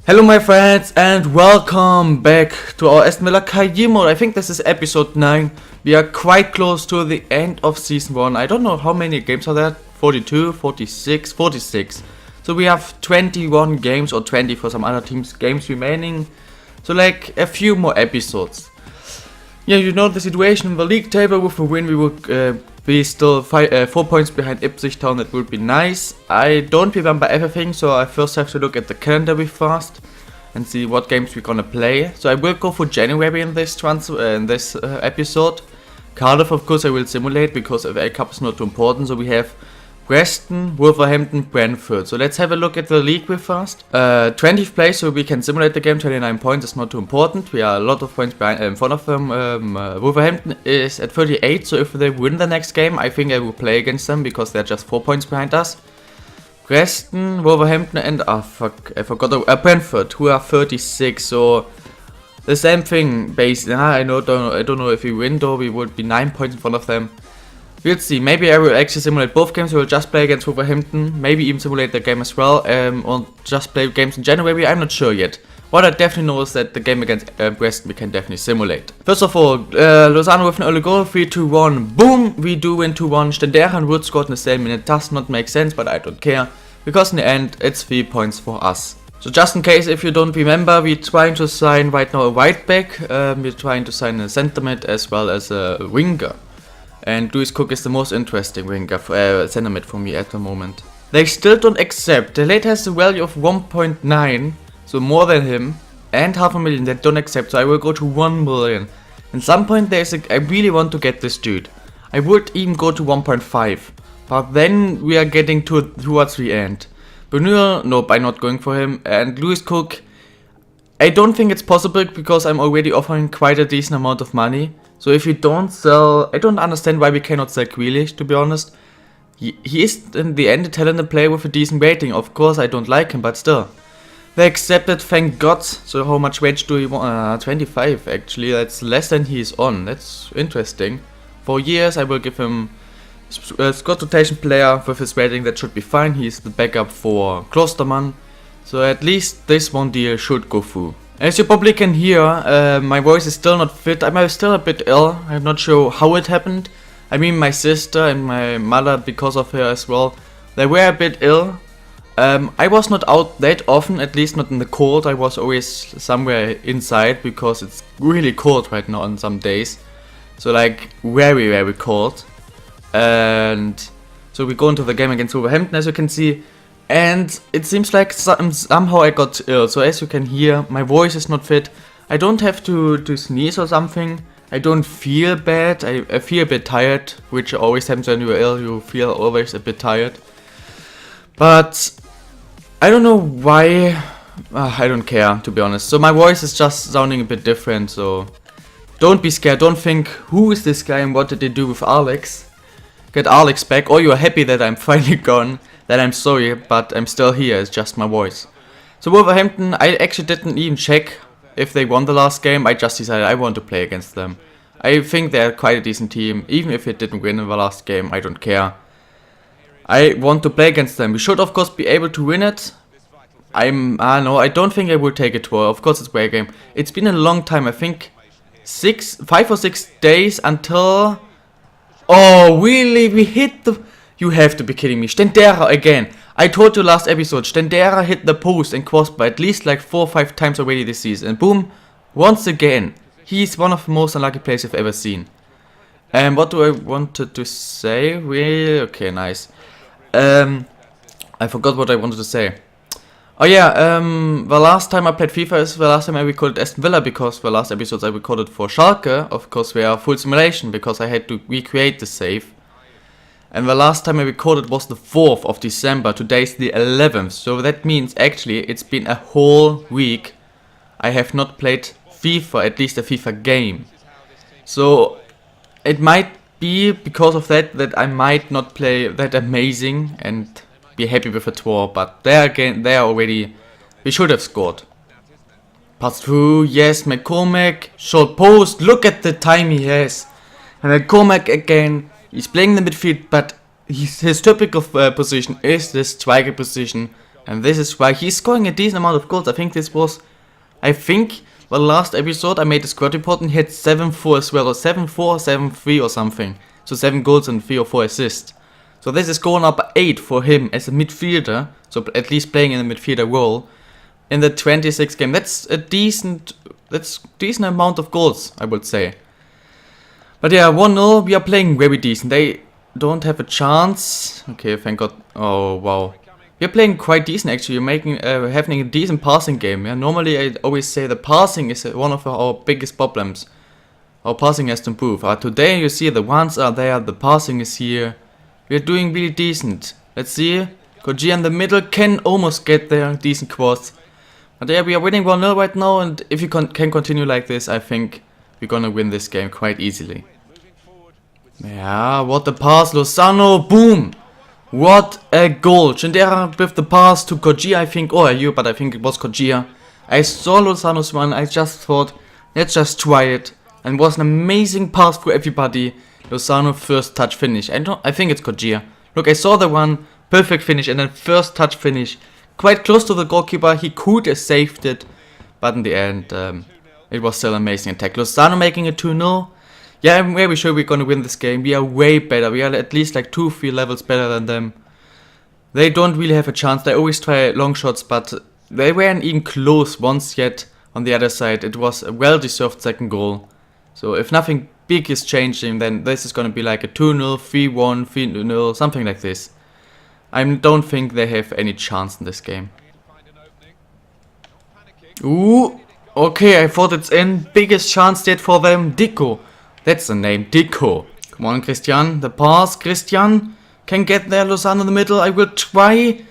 Hello my friends and welcome back to our Aston Villa career mode. I think this is episode 9. We are quite close to the end of season 1. I don't know how many games are there, 42, 46, 46. So we have 21 games or 20 for some other teams games remaining. So like a few more episodes. Yeah, you know the situation in the league table. With a win we would be still 4 points behind Ipswich Town. That would be nice. I don't remember everything, so I first have to look at the calendar really fast and see what games we're gonna play. So I will go for January in this episode. Cardiff, of course, I will simulate because FA Cup is not too important. So we have Preston, Wolverhampton, Brentford. So let's have a look at the league real fast. 20th place, so we can simulate the game. 29 points is not too important. We are a lot of points behind, in front of them. Wolverhampton is at 38, so if they win the next game, I think I will play against them because they're just 4 points behind us. Preston, Wolverhampton, and I forgot Brentford, who are 36. So the same thing. Basically, I don't know if we win though. We would be 9 points in front of them. We'll see. Maybe I will actually simulate both games. We will just play against Wolverhampton. Maybe even simulate the game as well. Or just play games in January. I'm not sure yet. What I definitely know is that the game against Preston we can definitely simulate. First of all, Lozano with an early goal. 3-2-1. Boom! We do win 2-1. Stendera and Wood scored in the same minute. Does not make sense, but I don't care. Because in the end, it's 3 points for us. So just in case if you don't remember, we're trying to sign right now a right back. We're trying to sign a centre mid as well as a winger. And Lewis Cook is the most interesting winger, centre mid for me at the moment. They still don't accept. The late has a value of 1.9, so more than him, and 500,000. They don't accept, so I will go to 1 million. At some point I really want to get this dude. I would even go to 1.5, but then we are getting towards the end. Bernal, nope, I'm not going for him. And Lewis Cook, I don't think it's possible because I'm already offering quite a decent amount of money. So if you don't sell, I don't understand why we cannot sell Grealish, to be honest. He is in the end a talented player with a decent rating. Of course I don't like him, but still. They accepted, thank God. So how much wage do you want? 25 actually, that's less than he is on. That's interesting. For years I will give him a squad rotation player with his rating, that should be fine. He's the backup for Klostermann. So at least this one deal should go through. As you probably can hear, my voice is still not fit. I'm still a bit ill. I'm not sure how it happened. I mean, my sister and my mother, because of her as well, they were a bit ill. I was not out that often, at least not in the cold. I was always somewhere inside because it's really cold right now on some days. So like very, very cold. And so we go into the game against Wolverhampton, as you can see. And it seems like somehow I got ill, so as you can hear, my voice is not fit. I don't have to sneeze or something. I don't feel bad. I feel a bit tired, which always happens when you're ill. You feel always a bit tired. But I don't know why. I don't care, to be honest. So my voice is just sounding a bit different, so don't be scared. Don't think, who is this guy and what did they do with Alex? Get Alex back, or you're happy that I'm finally gone. Then I'm sorry, but I'm still here, it's just my voice. So Wolverhampton, I actually didn't even check if they won the last game. I just decided I want to play against them. I think they're quite a decent team. Even if it didn't win in the last game, I don't care. I want to play against them. We should of course be able to win it. No, I don't think I will take it to her. Of course it's a game. It's been a long time, I think 5 or 6 days until... Oh really, we hit the... You have to be kidding me. Stendera again. I told you last episode, Stendera hit the post and crossbar at least like 4 or 5 times already this season. And boom, once again. He's one of the most unlucky players I've ever seen. And what do I wanted to say? Really? Okay, nice. I forgot what I wanted to say. Oh yeah, the last time I played FIFA is the last time I recorded Aston Villa, because the last episodes I recorded for Schalke, of course, were full simulation because I had to recreate the save. And the last time I recorded was the 4th of December, today's the 11th, so that means actually it's been a whole week I have not played FIFA, at least a FIFA game. So it might be because of that I might not play that amazing and be happy with a draw, but there again, we should have scored. Pass through, yes, McCormack, short post, look at the time he has. And McCormack again. He's playing the midfield, but his typical position is this striker position And this is why he's scoring a decent amount of goals. I think the last episode I made a squad report and he had 7-4 as well, or 7-4, 7-3 or something. So 7 goals and 3 or 4 assists. So this is going up 8 for him as a midfielder, so at least playing in the midfielder role. In the 26 game, that's a decent amount of goals, I would say. But yeah, 1-0, we are playing very decent. They don't have a chance. Okay, thank God. Oh, wow. We're playing quite decent actually. We're having a decent passing game. Yeah, normally I always say the passing is one of our biggest problems. Our passing has to improve. Today you see the ones are there, the passing is here. We're doing really decent. Let's see. Koji in the middle can almost get there. Decent cross. But yeah, we are winning 1-0 right now, and if we can continue like this, I think we're gonna win this game quite easily. Yeah, what a pass, Lozano, boom! What a goal! Chandera with the pass to Koji, I think, or you, but I think it was Koji. I saw Lozano's one, I just thought, let's just try it. And it was an amazing pass for everybody. Lozano first touch finish. I think it's Koji. Look, I saw the one, perfect finish, and then first touch finish. Quite close to the goalkeeper, he could have saved it, but in the end, it was still an amazing attack. Lozano making it 2-0. Yeah, I'm very sure we're gonna win this game. We are way better. We are at least like 2-3 levels better than them. They don't really have a chance. They always try long shots, but they weren't even close once yet. On the other side, it was a well-deserved second goal. So if nothing big is changing, then this is gonna be like a 2-0, 3-1, 3-0, something like this. I don't think they have any chance in this game. Ooh, okay, I thought it's in. Biggest chance yet for them. Dico. That's the name, Dico. Come on, Christian. The pass. Christian can get there. Lozano in the middle. I will try.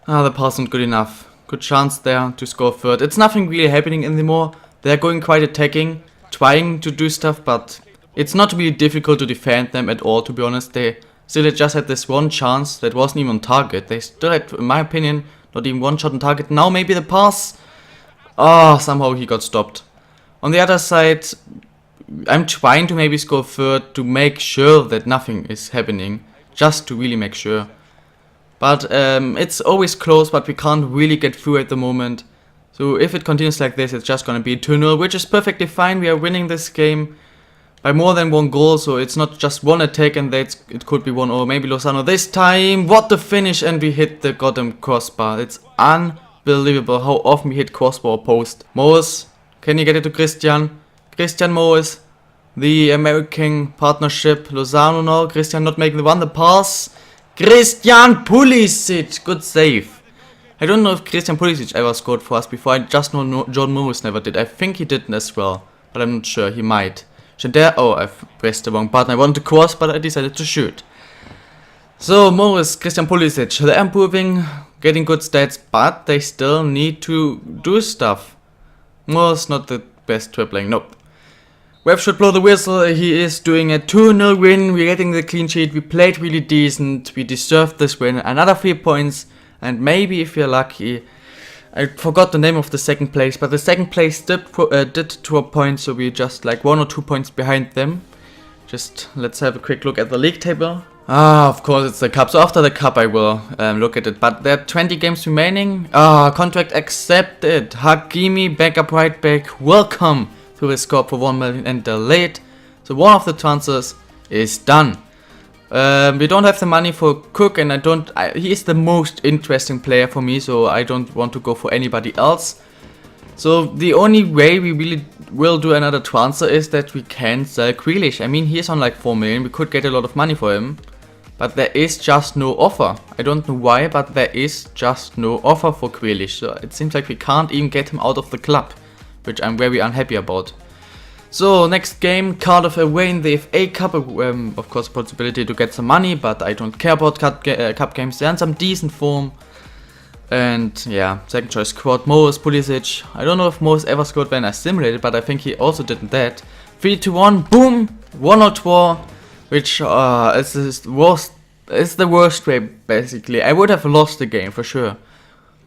The pass not good enough. Good chance there to score third. It's nothing really happening anymore. They're going quite attacking, trying to do stuff, but it's not really difficult to defend them at all, to be honest. They still just had this one chance that wasn't even on target. They still had, in my opinion, not even one shot on target. Now maybe the pass. Somehow he got stopped. On the other side, I'm trying to maybe score third to make sure that nothing is happening. Just to really make sure. But it's always close, but we can't really get through at the moment. So if it continues like this, it's just gonna be 2-0, which is perfectly fine. We are winning this game by more than one goal, so it's not just one attack and it could be 1-0. Maybe Lozano this time. What the finish, and we hit the goddamn crossbar. It's unbelievable how often we hit crossbar or post. Moes, can you get it to Christian? Christian Moes, the American partnership. Lozano now. Christian not making the pass. Christian Pulisic, good save. I don't know if Christian Pulisic ever scored for us before. I just know John Moes never did. I think he did as well, but I'm not sure. He might. I've pressed the wrong button. I wanted to cross, but I decided to shoot. So, Morris, Christian Pulisic, they're improving, getting good stats, but they still need to do stuff. Morris not the best dribbling, nope. Webb should blow the whistle. He is doing a 2-0 win. We're getting the clean sheet. We played really decent. We deserved this win. Another 3 points, and maybe if you're lucky, I forgot the name of the second place, but the second place did to a point, so we're just like 1 or 2 points behind them. Just let's have a quick look at the league table. Of course it's the cup, so after the cup I will look at it, but there are 20 games remaining. Contract accepted. Hakimi, backup right back, welcome to the squad for 1 million and delayed. So one of the transfers is done. We don't have the money for Cook, and he is the most interesting player for me, so I don't want to go for anybody else. So the only way we really will do another transfer is that we can sell Grealish. I mean, he is on like 4 million, we could get a lot of money for him, but there is just no offer. I don't know why, but there is just no offer for Grealish, so it seems like we can't even get him out of the club, which I'm very unhappy about. So next game, Cardiff away in the FA Cup, of course possibility to get some money, but I don't care about cup games. They're in some decent form. And yeah, second choice squad, Moes, Pulisic. I don't know if Moes ever scored when I simulated, but I think he also did that. 3-1, boom, 1-0 draw, which is the worst way basically. I would have lost the game for sure.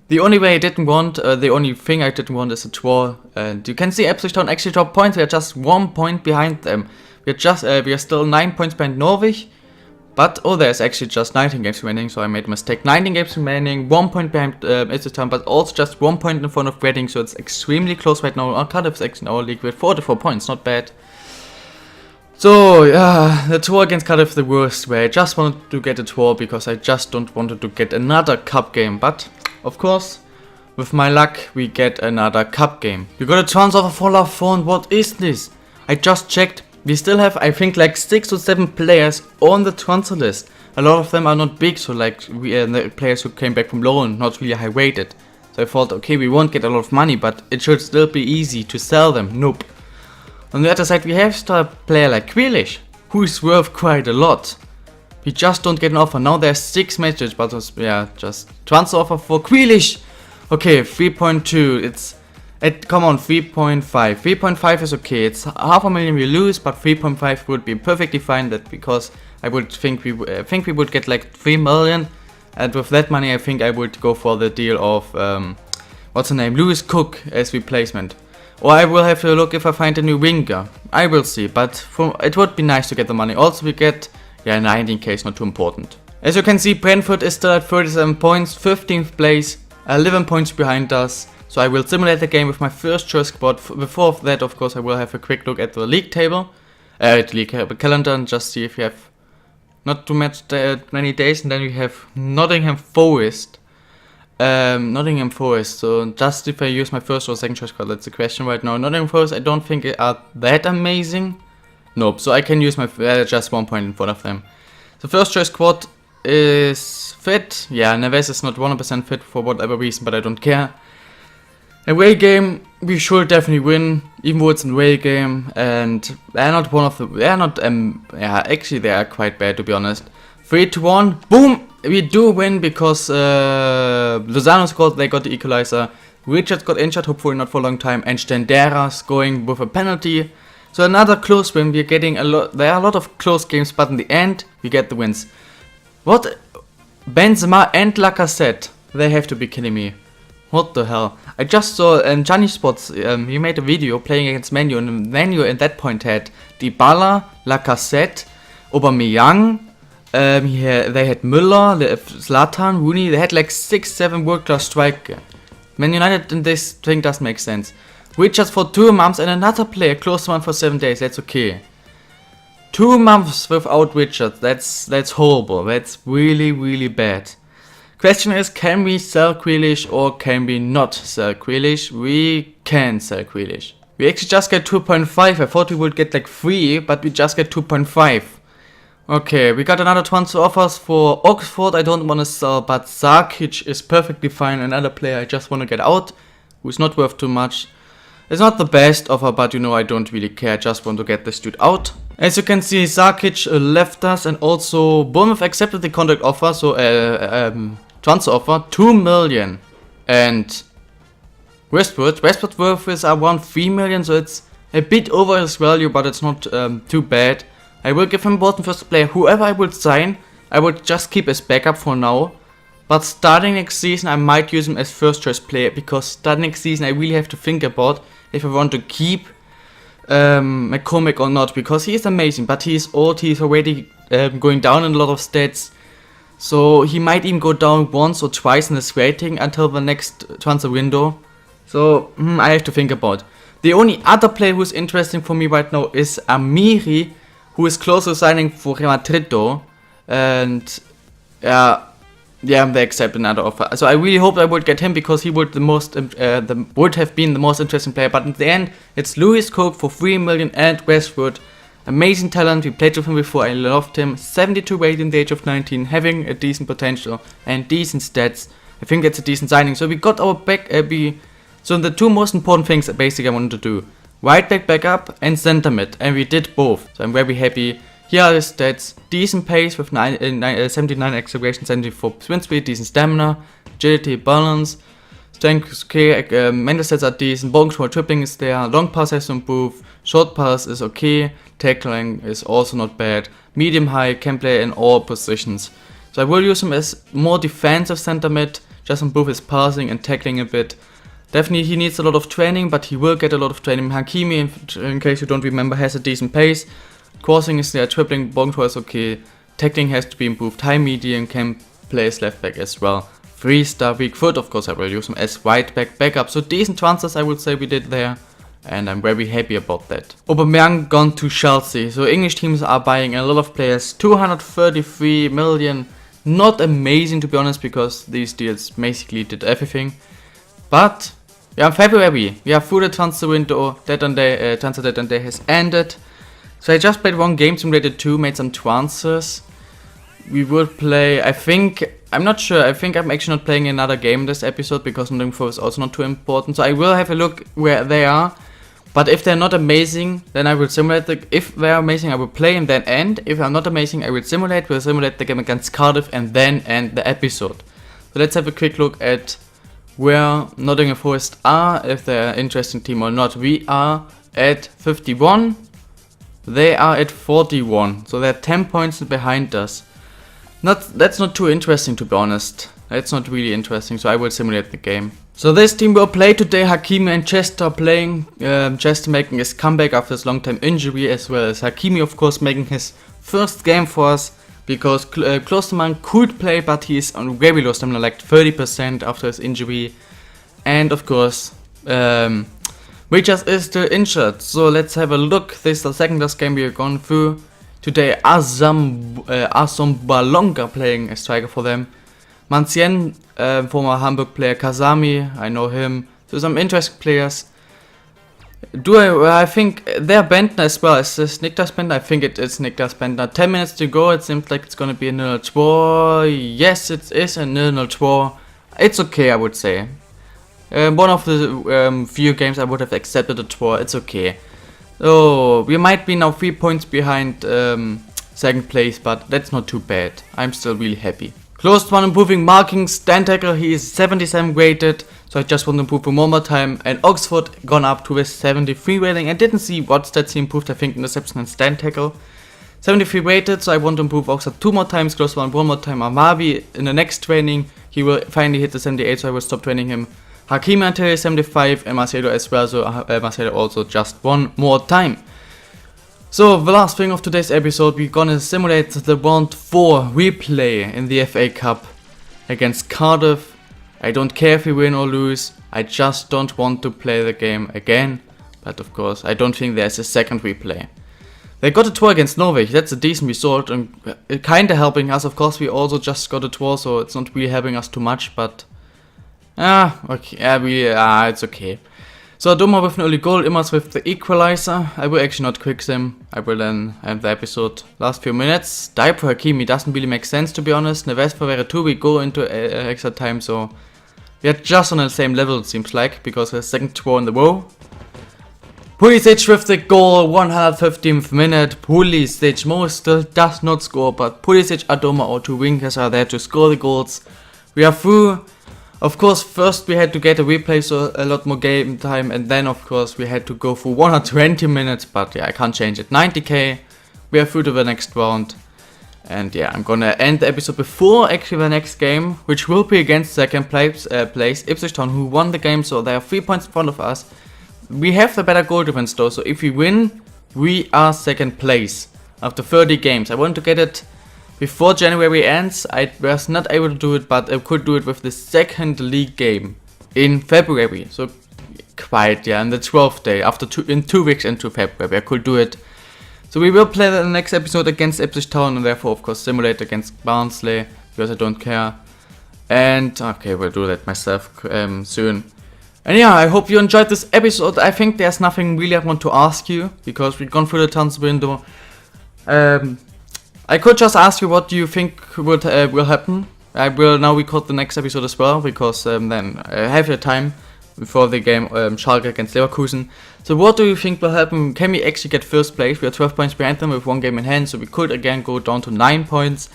The only way I didn't want, the only thing I didn't want is a draw. And you can see Ipswich Town actually dropped points. We are just 1 point behind them. We are still 9 points behind Norwich. But, oh, there's actually just 19 games remaining, so I made a mistake. 19 games remaining, 1 point behind ASTON, but also just 1 point in front of Reading, so it's extremely close right now. Cardiff's actually in our league with 44 points, not bad. So, yeah, the tour against Cardiff the worst way. I just wanted to get a tour because I just don't want to get another cup game. But, of course, with my luck, we get another cup game. We got a transfer for Lafont. What is this? I just checked. We still have, I think, like 6 or 7 players on the transfer list. A lot of them are not big, so like the players who came back from loan, not really high rated. So I thought, okay, we won't get a lot of money, but it should still be easy to sell them. Nope. On the other side, we have a player like Grealish, who is worth quite a lot. We just don't get an offer. Now there's 6 matches, but yeah, just transfer offer for Grealish. Okay, 3.2. Come on, 3.5. 3.5 is okay. It's $500,000 we lose, but 3.5 would be perfectly fine. That because I would think we would get like 3 million, and with that money, I think I would go for the deal of what's the name, Lewis Cook as replacement. Or I will have to look if I find a new winger. I will see, but it would be nice to get the money. Also, we get 19k is not too important. As you can see, Brentford is still at 37 points, 15th place, 11 points behind us. So I will simulate the game with my first choice squad. Before that, of course, I will have a quick look at the league table, calendar, and just see if we have not too many days. And then we have Nottingham Forest. So just if I use my first or second choice squad, that's the question right now. Nottingham Forest, I don't think are that amazing. Nope. So I can use my just 1 point in front of them. The first choice squad is fit. Yeah, Neves is not 100% fit for whatever reason, but I don't care. Away game, we should definitely win, even though it's an away game, and they're not actually they are quite bad to be honest. 3-1, boom, we do win because Lozano scored, they got the equalizer, Richards got injured, hopefully not for a long time, and Stendera going with a penalty. So another close win, we're getting there are a lot of close games, but in the end, we get the wins. What? Benzema and Lacazette, they have to be kidding me. What the hell? I just saw Johnny Spots, he made a video playing against Menu, and Menu at that point had Dybala, Lacazette, Aubameyang, they had Müller, Zlatan, Rooney, they had like 6-7 world-class strikers. Man United in this thing doesn't make sense. Richards for 2 months and another player close to one for 7 days, that's okay. 2 months without Richards, that's horrible, that's really, really bad. Question is, can we sell Grealish or can we not sell Grealish? We can sell Grealish. We actually just get 2.5. I thought we would get like 3, but we just get 2.5. Okay, we got another transfer offers for Oxford. I don't want to sell, but Sarkic is perfectly fine. Another player I just want to get out, who's not worth too much. It's not the best offer, but you know I don't really care. I just want to get this dude out. As you can see, Sarkic left us, and also Bournemouth accepted the contract offer. So transfer offer 2 million, and Westwood worth is around 3 million, so it's a bit over his value, but it's not too bad. I will give him Bolton first player. Whoever I would sign, I would just keep as backup for now. But starting next season, I might use him as first choice player, because starting next season I really have to think about if I want to keep McCormick or not, because he is amazing, but he is old. He's already going down in a lot of stats. So he might even go down once or twice in his rating until the next transfer window. So I have to think about. The only other player who's interesting for me right now is Amiri, who is close to signing for Real Madrid though. And they accept another offer. So I really hope I would get him, because he would would have been the most interesting player. But in the end, it's Lewis Cook for 3 million and Westwood. Amazing talent, we played with him before, I loved him. 72 weight in the age of 19, having a decent potential and decent stats. I think that's a decent signing. So we got our back, so the 2 most important things basically I wanted to do. Right back backup and center mid, and we did both. So I'm very happy. Here are the stats. Decent pace with 79 acceleration, 74 sprint speed, decent stamina, agility, balance. Strength is okay, mental stats are decent, ball control, dribbling is there, long pass has to improve, short pass is okay, tackling is also not bad, medium high, can play in all positions. So I will use him as more defensive center mid, just improve his passing and tackling a bit. Definitely he needs a lot of training, but he will get a lot of training. Hakimi, in case you don't remember, has a decent pace. Crossing is there, dribbling, ball control is okay. Tackling has to be improved. High medium can play as left back as well. 3-star weak foot, of course I will use him as right back backup. So decent transfers I would say we did there. And I'm very happy about that. Aubameyang gone to Chelsea. So English teams are buying a lot of players. 233 million. Not amazing to be honest, because these deals basically did everything. But yeah, February. We are through the transfer window. Transfer deadline day has ended. So I just played one game, Simulator 2, made some transfers. We will play, I'm not sure, I think I'm actually not playing another game this episode because Nottingham Forest is also not too important. So I will have a look where they are. But if they're not amazing, then I will simulate if they're amazing, I will play and then end. If I'm not amazing, I will simulate the game against Cardiff and then end the episode. So let's have a quick look at where Nottingham Forest are, if they're an interesting team or not. We are at 51, they are at 41, so they're 10 points behind us. That's not too interesting to be honest. That's not really interesting, so I will simulate the game. So this team will play today. Hakimi and Chester playing. Chester making his comeback after his long time injury, as well as Hakimi of course making his first game for us, because Klosterman could play but he is on very low stamina, like 30% after his injury. And of course Richards is still injured. So let's have a look. This is the second last game we are going through. Today Asam Balonga playing a striker for them. Mancien, former Hamburg player. Kazami, I know him. So some interesting players. I think they're Bentner as well. Is this Niklas Bentner? I think it is Niklas Bentner. 10 minutes to go. It seems like it's gonna be a 0-2 draw. Yes, it is a 0-0 draw. It's okay, I would say. One of the few games I would have accepted a draw. It's okay. So we might be now 3 points behind second place, but that's not too bad. I'm still really happy. Closed one improving marking, stand tackle, he is 77 rated, so I just want to improve him one more time. And Oxford gone up to a 73 rating. I didn't see what stats he improved, I think interception and stand tackle. 73 rated, so I want to improve Oxford 2 more times, closed one more time. Amavi in the next training, he will finally hit the 78, so I will stop training him. Hakimi until 75 and Marcelo as well, so Marcelo also just one more time. So the last thing of today's episode, we're gonna simulate the round 4 replay in the FA Cup against Cardiff. I don't care if we win or lose, I just don't want to play the game again. But of course, I don't think there's a second replay. They got a draw against Norwich, that's a decent result and kinda helping us. Of course, we also just got a draw, so it's not really helping us too much, but okay, it's okay. So Doma with an early goal, Immers with the equalizer. I will actually not quick sim. I will then end the episode last few minutes. Die for Hakimi doesn't really make sense to be honest. Neves for Veretout, we go into extra time, so we are just on the same level it seems like, because the second draw in the row. Pulisic with the goal, 115th minute. Pulisic, Mo still does not score, but Pulisic, Adoma or 2 wingers are there to score the goals. We are through. Of course, first we had to get a replay, so a lot more game time, and then of course we had to go for 120 minutes, but yeah, I can't change it. 90k, we are through to the next round, and yeah, I'm gonna end the episode before actually the next game, which will be against second place Ipswich Town, who won the game, so they are 3 points in front of us. We have the better goal difference though, so if we win, we are second place after 30 games. I want to get it before January ends. I was not able to do it, but I could do it with the second league game in February. So quite, yeah, on the 12th day, in 2 weeks into February, I could do it. So we will play the next episode against Ipswich Town, and therefore of course simulate against Barnsley, because I don't care. And okay, we'll do that myself soon. And yeah, I hope you enjoyed this episode. I think there's nothing really I want to ask you, because we've gone through the transfer window. I could just ask you what do you think will happen. I will now record the next episode as well, because then I have your time before the game Schalke against Leverkusen. So what do you think will happen? Can we actually get first place? We are 12 points behind them with 1 game in hand, so we could again go down to 9 points.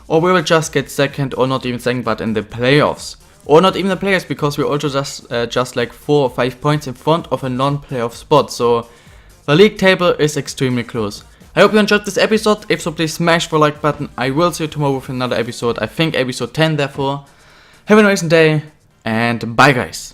Or we will just get second, or not even second, but in the playoffs. Or not even the playoffs, because we're also just like 4 or 5 points in front of a non-playoff spot. So the league table is extremely close. I hope you enjoyed this episode. If so, please smash the like button. I will see you tomorrow with another episode. I think episode 10 therefore. Have a nice day and bye guys.